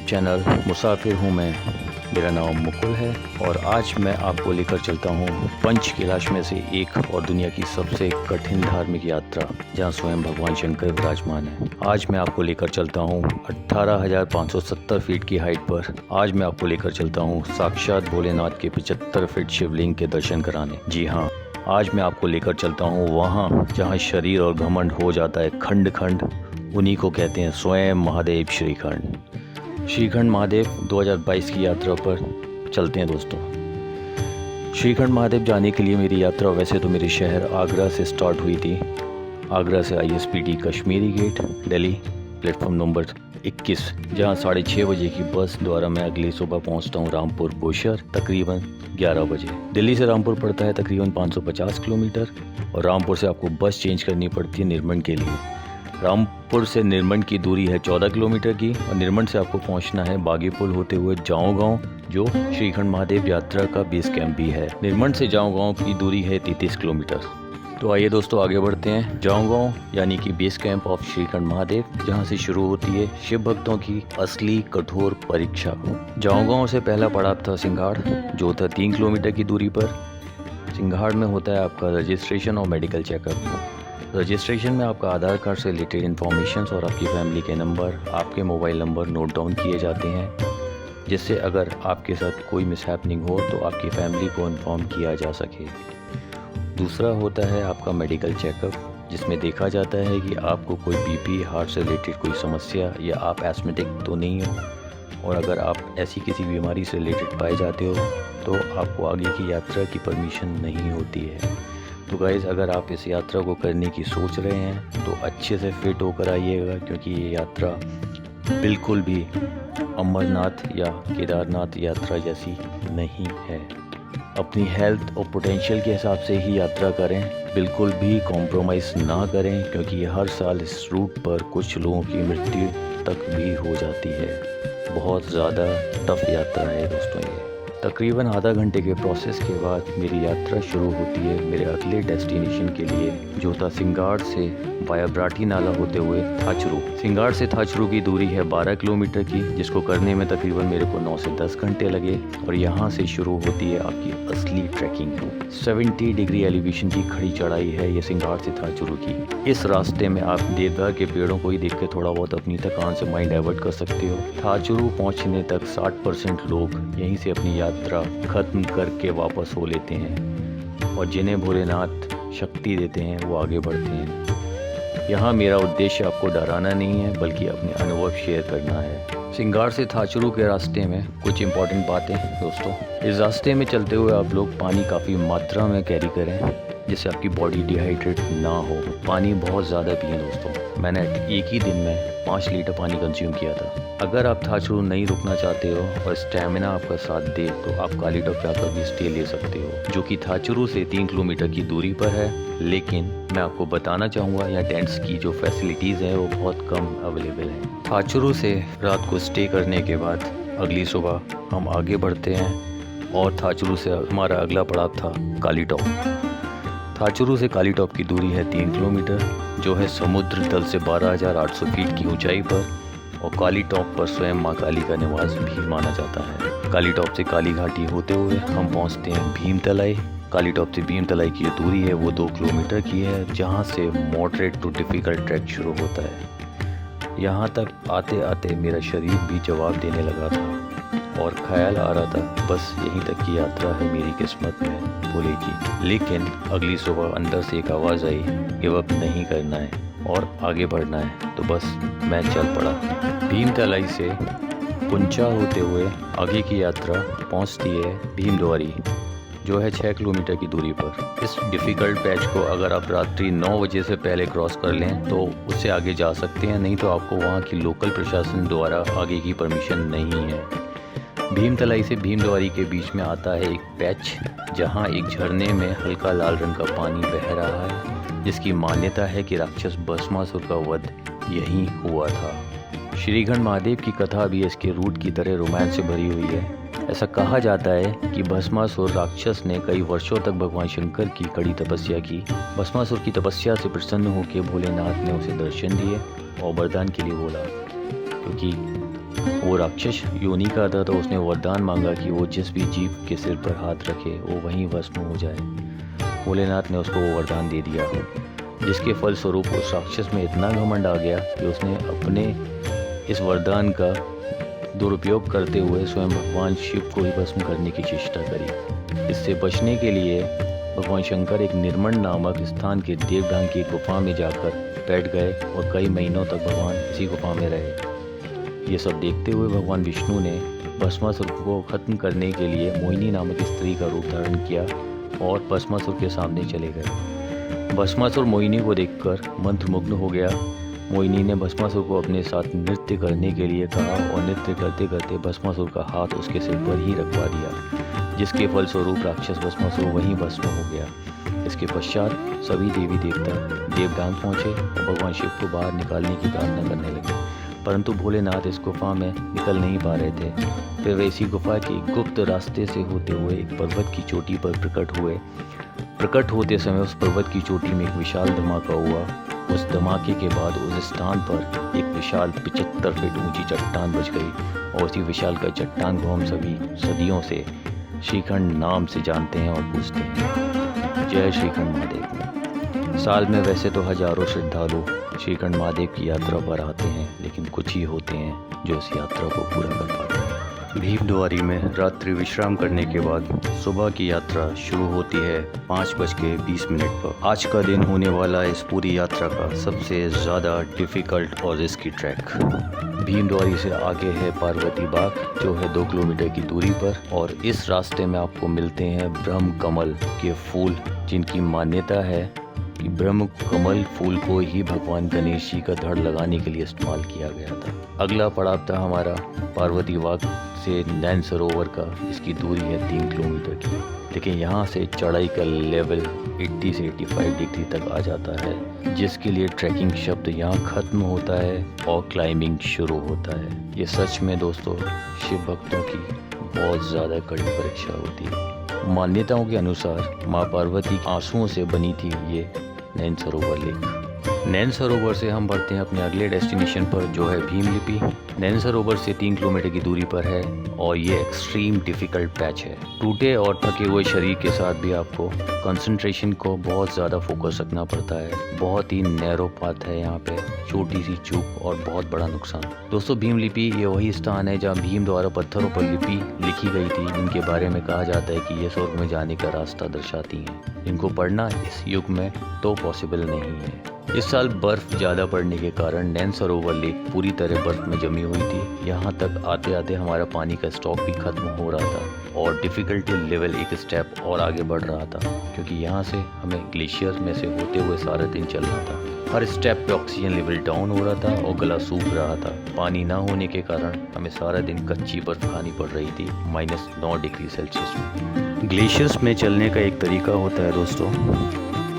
Channel मुसाफिर हूँ मैं। मेरा नाम मुकुल है और आज मैं आपको लेकर चलता हूँ पंच कैलाश में से एक और दुनिया की सबसे कठिन धार्मिक यात्रा, जहाँ स्वयं भगवान शंकर विराजमान है। आज मैं आपको लेकर चलता हूँ 18,570 फीट की हाइट पर। आज मैं आपको लेकर चलता हूँ साक्षात भोलेनाथ के 75 फीट शिवलिंग के दर्शन कराने। जी हाँ, आज मैं आपको लेकर चलता हूँ वहाँ जहाँ शरीर और घमंड हो जाता है खंड खंड। उन्हीं को कहते हैं स्वयं महादेव श्रीखंड। श्रीखंड महादेव 2022 की यात्रा पर चलते हैं दोस्तों। श्रीखंड महादेव जाने के लिए मेरी यात्रा वैसे तो मेरे शहर आगरा से स्टार्ट हुई थी। आगरा से ISPT Kashmiri Gate Delhi platform number 21, जहां 6:30 बजे की बस द्वारा मैं अगली सुबह पहुंचता हूं रामपुर बोशर तकरीबन 11 बजे। दिल्ली से रामपुर पड़ता है तकरीबन 550 किलोमीटर और रामपुर से आपको बस चेंज करनी पड़ती है निर्मंड के लिए। रामपुर से निर्मंड की दूरी है 14 किलोमीटर की और निर्मंड से आपको पहुंचना है बागी पुल होते हुए जाऊँ गाँव, जो श्रीखंड महादेव यात्रा का बेस कैंप भी है। निर्मंड से जाऊँ गाँव की दूरी है 33 किलोमीटर। तो आइए दोस्तों आगे बढ़ते हैं। जाऊँ गाँव यानी कि base camp of shrikhand Mahadev, जहाँ से शुरू होती है शिव भक्तों की असली कठोर परीक्षा। जाऊँ गाँव से पहला पड़ाव था सिंघाड़, जो था 3 किलोमीटर की दूरी पर। सिंघाड़ में होता है आपका रजिस्ट्रेशन और मेडिकल चेकअप। रजिस्ट्रेशन में आपका आधार कार्ड से रिलेटेड इन्फॉर्मेशन और आपकी फैमिली के नंबर, आपके मोबाइल नंबर नोट डाउन किए जाते हैं, जिससे अगर आपके साथ कोई मिसहैपनिंग हो तो आपकी फैमिली को इन्फॉर्म किया जा सके। दूसरा होता है आपका मेडिकल चेकअप, जिसमें देखा जाता है कि आपको कोई BP, हार्ट से रिलेटेड कोई समस्या या आप एस्मेटिक तो नहीं हो, और अगर आप ऐसी किसी बीमारी से रिलेटेड पाए जाते हो तो आपको आगे की यात्रा की परमिशन नहीं होती है। तो गाइज़, अगर आप इस यात्रा को करने की सोच रहे हैं तो अच्छे से फिट होकर आइएगा, क्योंकि ये यात्रा बिल्कुल भी अमरनाथ या केदारनाथ यात्रा जैसी नहीं है। अपनी हेल्थ और पोटेंशियल के हिसाब से ही यात्रा करें, बिल्कुल भी कॉम्प्रोमाइज़ ना करें, क्योंकि हर साल इस रूट पर कुछ लोगों की मृत्यु तक भी हो जाती है। बहुत ज़्यादा टफ यात्रा है दोस्तों ये। तकरीबन आधा घंटे के प्रोसेस के बाद मेरी यात्रा शुरू होती है मेरे अगले डेस्टिनेशन के लिए, जो था सिंघाड़ से वाया ब्राठी नाला होते हुए थाचरू। सिंघाड़ से थाचरू की दूरी है 12 किलोमीटर की, जिसको करने में तकरीबन मेरे को 9 से 10 घंटे लगे। और यहाँ से शुरू होती है आपकी असली ट्रैकिंग। 70 डिग्री एलिवेशन की खड़ी चढ़ाई है ये सिंघाड़ से थाचरू की। इस रास्ते में आप देवदार के पेड़ों को ही देख के थोड़ा बहुत अपनी थकान से माइंड डाइवर्ट कर सकते हो। थाचरू पहुँचने तक 60% लोग यहीं से अपनी यात्रा खत्म करके वापस हो लेते हैं, और जिन्हें भोलेनाथ शक्ति देते हैं वो आगे बढ़ते हैं। यहाँ मेरा उद्देश्य आपको डराना नहीं है, बल्कि अपने अनुभव शेयर करना है। सिंघाड़ से थाचरू के रास्ते में कुछ इंपॉर्टेंट बातें दोस्तों। इस रास्ते में चलते हुए आप लोग पानी काफ़ी मात्रा में कैरी करें, जिससे आपकी बॉडी डिहाइड्रेट ना हो। पानी बहुत ज़्यादा पिएं दोस्तों। मैंने एक ही दिन में 5 लीटर पानी कंज्यूम किया था। अगर आप थाचरू नहीं रुकना चाहते हो और स्टेमिना आपका साथ दे तो आप काली टॉप जाकर भी स्टे ले सकते हो, जो कि थाचरू से 3 किलोमीटर की दूरी पर है। लेकिन मैं आपको बताना चाहूँगा यहाँ टेंट्स की जो फैसिलिटीज़ हैं वो बहुत कम अवेलेबल हैं। थाचरू से रात को स्टे करने के बाद अगली सुबह हम आगे बढ़ते हैं और थाचरू से हमारा अगला पड़ाव था काली टॉप। थाचरू से काली टॉप की दूरी है 3 किलोमीटर, जो है समुद्र तल से 12,800 फीट की ऊंचाई पर, और काली टॉप पर स्वयं माँ काली का निवास भी माना जाता है। काली टॉप से काली घाटी होते हुए हम पहुँचते हैं भीमतलाई। काली टॉप से भीमतलाई की जो दूरी है वो 2 किलोमीटर की है, जहाँ से मॉडरेट टू डिफ़िकल्ट ट्रैक शुरू होता है। यहाँ तक आते आते मेरा शरीर भी जवाब देने लगा था और ख्याल आ रहा था बस यहीं तक की यात्रा है मेरी किस्मत में भोले की। लेकिन अगली सुबह अंदर से एक आवाज़ आई, गिव अप नहीं करना है और आगे बढ़ना है। तो बस मैं चल पड़ा। भीमतलाई से पुंचा होते हुए आगे की यात्रा पहुंचती है भीमद्वारी, जो है 6 किलोमीटर की दूरी पर। इस डिफ़िकल्ट पैच को अगर आप रात्रि 9 बजे से पहले क्रॉस कर लें तो उससे आगे जा सकते हैं, नहीं तो आपको वहाँ की लोकल प्रशासन द्वारा आगे की परमिशन नहीं है। भीमतलाई से भीमद्वारी के बीच में आता है एक पैच, जहाँ एक झरने में हल्का लाल रंग का पानी बह रहा है, जिसकी मान्यता है कि राक्षस भस्मासुर का वध यहीं हुआ था। श्रीखंड महादेव की कथा भी इसके रूट की तरह रोमांस से भरी हुई है। ऐसा कहा जाता है कि भस्मासुर राक्षस ने कई वर्षों तक भगवान शंकर की कड़ी तपस्या की। भस्मासुर की तपस्या से प्रसन्न होकर भोलेनाथ ने उसे दर्शन दिए और वरदान के लिए बोला, क्योंकि वो राक्षस योनि का था, तो उसने वरदान मांगा कि वो जिस भी जीव के सिर पर हाथ रखे वो वहीं भस्म हो जाए। भोलेनाथ ने उसको वो वरदान दे दिया, जिसके फलस्वरूप उस राक्षस में इतना घमंड आ गया कि उसने अपने इस वरदान का दुरुपयोग करते हुए स्वयं भगवान शिव को ही भस्म करने की चेष्टा करी। इससे बचने के लिए भगवान शंकर एक निर्मण नामक स्थान के देवढांग की गुफा में जाकर बैठ गए और कई महीनों तक भगवान इसी गुफा में रहे। ये सब देखते हुए भगवान विष्णु ने भस्मासुर को खत्म करने के लिए मोहिनी नामक स्त्री का रूप धारण किया और भस्मासुर के सामने चले गए। भस्मासुर मोहिनी को देखकर मंत्रमुग्ध हो गया। मोहिनी ने भस्मासुर को अपने साथ नृत्य करने के लिए कहा और नृत्य करते करते भस्मासुर का हाथ उसके सिर पर ही रखवा दिया, जिसके फलस्वरूप राक्षस भस्मासुर वहीं भस्म हो गया। इसके पश्चात सभी देवी देवता देवढांग पहुँचे और भगवान शिव को बाहर निकालने की प्रार्थना करने लगे, परंतु भोलेनाथ इस गुफा में निकल नहीं पा रहे थे। फिर वे इसी गुफा के गुप्त रास्ते से होते हुए एक पर्वत की चोटी पर प्रकट हुए। प्रकट होते समय उस पर्वत की चोटी में एक विशाल धमाका हुआ। उस धमाके के बाद उस स्थान पर एक विशाल 75 फीट ऊंची चट्टान बच गई और उसी विशाल का चट्टान को हम सभी सदियों से श्रीखंड नाम से जानते हैं और पूजते हैं। जय श्रीखंड महादेव। साल में वैसे तो हजारों श्रद्धालु श्रीखंड महादेव की यात्रा पर आते हैं, लेकिन कुछ ही होते हैं जो इस यात्रा को पूरा कर पाते हैं। भीमद्वारी में रात्रि विश्राम करने के बाद सुबह की यात्रा शुरू होती है 5:20 पर। आज का दिन होने वाला इस पूरी यात्रा का सबसे ज़्यादा डिफ़िकल्ट और रिस्की ट्रैक। भीमद्वारी से आगे है पार्वती बाग, जो है 2 किलोमीटर की दूरी पर, और इस रास्ते में आपको मिलते हैं ब्रह्म कमल के फूल, जिनकी मान्यता है कि ब्रह्म कमल फूल को ही भगवान गणेश जी का धड़ लगाने के लिए इस्तेमाल किया गया था। अगला पड़ाव था हमारा पार्वती बाग से नैन सरोवर का, जिसकी दूरी है 3 किलोमीटर की, लेकिन यहाँ से चढ़ाई का लेवल 80 से 85 डिग्री तक आ जाता है, जिसके लिए ट्रैकिंग शब्द यहाँ खत्म होता है और क्लाइंबिंग शुरू होता है। ये सच में दोस्तों शिव भक्तों की बहुत ज़्यादा कड़ी परीक्षा होती है। मान्यताओं के अनुसार माँ पार्वती आंसुओं से बनी थी ये नैन सरोवर लेक। नैन सरोवर से हम बढ़ते हैं अपने अगले डेस्टिनेशन पर, जो है भीमलिपि। नैन सरोवर से 3 किलोमीटर की दूरी पर है और ये एक्सट्रीम डिफ़िकल्ट पैच है। टूटे और थके हुए शरीर के साथ भी आपको कंसंट्रेशन को बहुत ज़्यादा फोकस रखना पड़ता है। बहुत ही नैरो पाथ है यहाँ पे, छोटी सी चूक और बहुत बड़ा नुकसान। दोस्तों भीमलिपि ये वही स्थान है जहाँ भीम द्वारा पत्थरों पर लिपि लिखी गई थी, इनके बारे में कहा जाता है कि ये स्वर्ग में जाने का रास्ता दर्शाती हैं। इनको पढ़ना इस युग में तो पॉसिबल नहीं है। इस साल बर्फ़ ज़्यादा पड़ने के कारण नैन सरोवर लेक पूरी तरह बर्फ़ में जमी हुई थी। यहाँ तक आते आते हमारा पानी का स्टॉक भी ख़त्म हो रहा था और डिफ़िकल्टी लेवल एक स्टेप और आगे बढ़ रहा था, क्योंकि यहाँ से हमें ग्लेशियर में से होते हुए सारा दिन चलना था। हर स्टेप पे ऑक्सीजन लेवल डाउन हो रहा था और गला सूख रहा था। पानी ना होने के कारण हमें सारा दिन कच्ची बर्फ़ खानी पड़ रही थी -9 डिग्री सेल्सियस में। ग्लेशियर्स में चलने का एक तरीका होता है दोस्तों,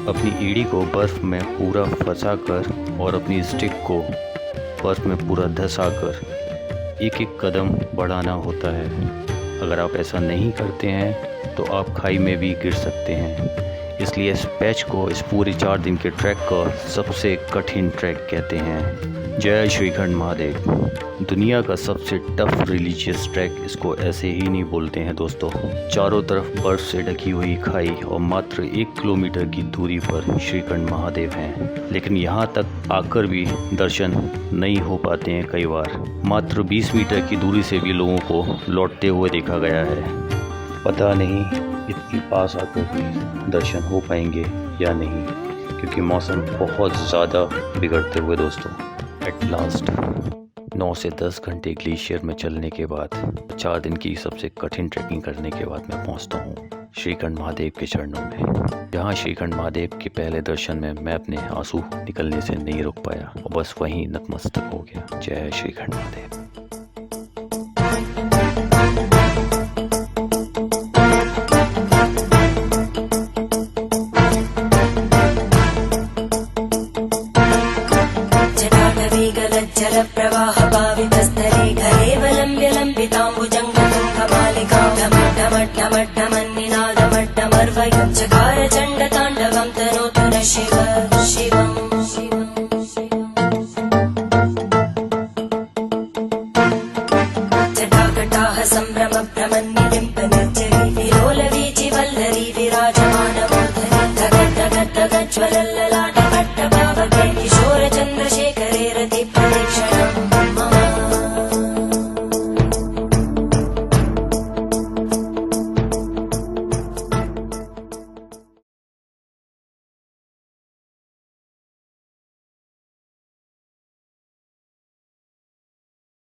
अपनी एड़ी को बर्फ़ में पूरा फंसाकर और अपनी स्टिक को बर्फ़ में पूरा धंसाकर एक एक कदम बढ़ाना होता है। अगर आप ऐसा नहीं करते हैं तो आप खाई में भी गिर सकते हैं। इसलिए इस पैच को इस पूरे 4 दिन के ट्रैक का सबसे कठिन ट्रैक कहते हैं। जय श्रीखंड महादेव। दुनिया का सबसे टफ रिलीजियस ट्रैक इसको ऐसे ही नहीं बोलते हैं दोस्तों। चारों तरफ बर्फ से ढकी हुई खाई और मात्र 1 किलोमीटर की दूरी पर श्रीखंड महादेव हैं, लेकिन यहाँ तक आकर भी दर्शन नहीं हो पाते हैं। कई बार मात्र 20 मीटर की दूरी से भी लोगों को लौटते हुए देखा गया है। पता नहीं इतनी पास आकर भी दर्शन हो पाएंगे या नहीं, क्योंकि मौसम बहुत ज़्यादा बिगड़ते हुए दोस्तों। एट लास्ट 9 से 10 घंटे ग्लेशियर में चलने के बाद 4 दिन की सबसे कठिन ट्रैकिंग करने के बाद मैं पहुंचता हूं श्रीखंड महादेव के चरणों में, जहां श्रीखंड महादेव के पहले दर्शन में मैं अपने आंसू निकलने से नहीं रुक पाया और बस वहीं नतमस्तक हो गया। जय श्रीखंड महादेव। प्रवाह पावितस्थले घरेवलम्ब्य लम्बिताम्बुजङ्गतुङ्गमालिकां ढमढमड्ढमड्ढमन्निनादमड्ढमर्वयुच्चकार चण्डताण्डवं तनोतु न शिव शिवम्। मन्ये